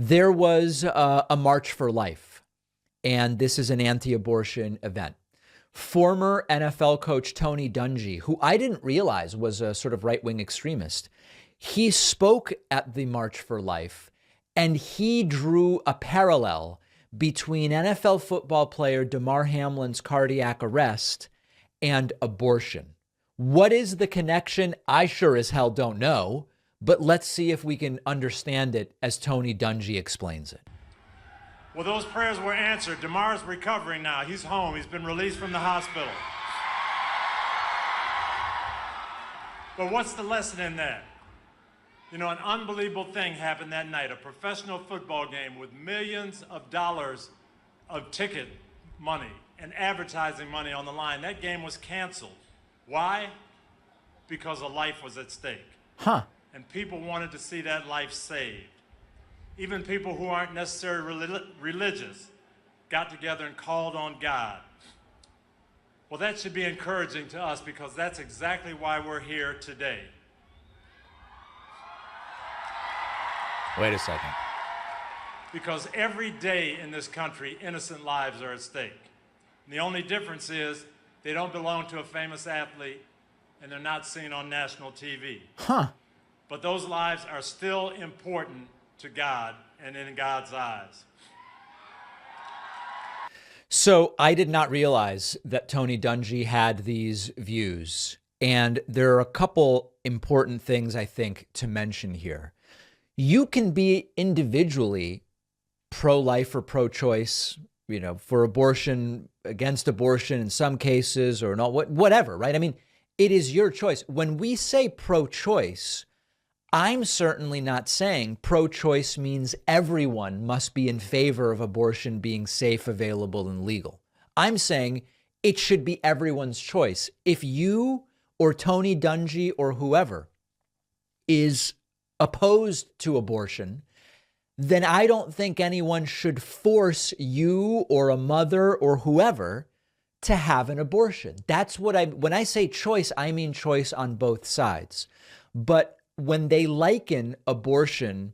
There was a March for Life, and this is an anti-abortion event. Former NFL coach Tony Dungy, who I didn't realize was a sort of right-wing extremist, he spoke at the March for Life, and he drew a parallel between NFL football player Damar Hamlin's cardiac arrest and abortion. What is the connection? I sure as hell don't know, but let's see if we can understand it as Tony Dungy explains it. Well, those prayers were answered. Damar's recovering now. He's home. He's been released from the hospital. But what's the lesson in that? You know, an unbelievable thing happened that night. A professional football game with millions of dollars of ticket money and advertising money on the line. That game was canceled. Why? Because a life was at stake. And people wanted to see that life saved. Even people who aren't necessarily religious got together and called on God. Well, that should be encouraging to us because that's exactly why we're here today. Wait a second. Because every day in this country, innocent lives are at stake. And the only difference is they don't belong to a famous athlete and they're not seen on national TV. But those lives are still important to God and in God's eyes. So I did not realize that Tony Dungy had these views. And there are a couple important things I think to mention here. You can be individually pro-life or pro-choice, you know, for abortion, against abortion in some cases or not, whatever, right? I mean, it is your choice. When we say pro-choice, I'm certainly not saying pro-choice means everyone must be in favor of abortion being safe, available, and legal. I'm saying it should be everyone's choice. If you or Tony Dungy or whoever is opposed to abortion, then I don't think anyone should force you or a mother or whoever to have an abortion. That's what when I say choice, I mean choice on both sides. But when they liken abortion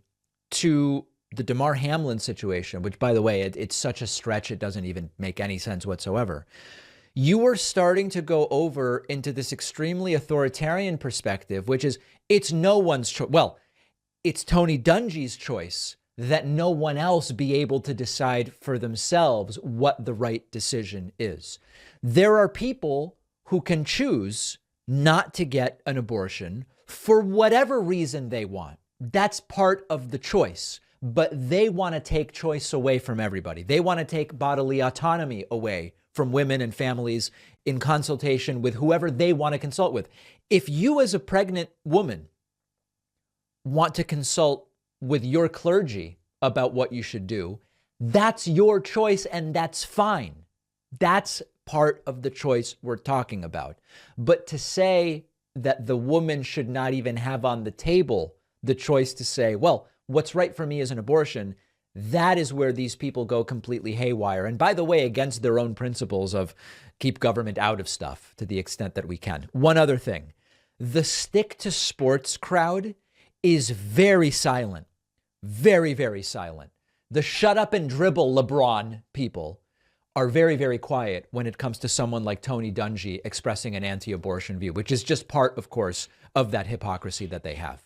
to the Damar Hamlin situation, which, by the way, it's such a stretch, it doesn't even make any sense whatsoever. You are starting to go over into this extremely authoritarian perspective, which is it's no one's choice. Well, it's Tony Dungy's choice that no one else be able to decide for themselves what the right decision is. There are people who can choose not to get an abortion for whatever reason they want. That's part of the choice. But they want to take choice away from everybody. They want to take bodily autonomy away from women and families in consultation with whoever they want to consult with. If you as a pregnant woman want to consult with your clergy about what you should do, that's your choice and that's fine. That's part of the choice we're talking about. But to say that the woman should not even have on the table the choice to say, well, what's right for me is an abortion, that is where these people go completely haywire. And by the way, against their own principles of keep government out of stuff to the extent that we can. One other thing, the stick to sports crowd is very silent, very, very silent. The shut up and dribble LeBron people are very, very quiet when it comes to someone like Tony Dungy expressing an anti-abortion view, which is just part, of course, of that hypocrisy that they have.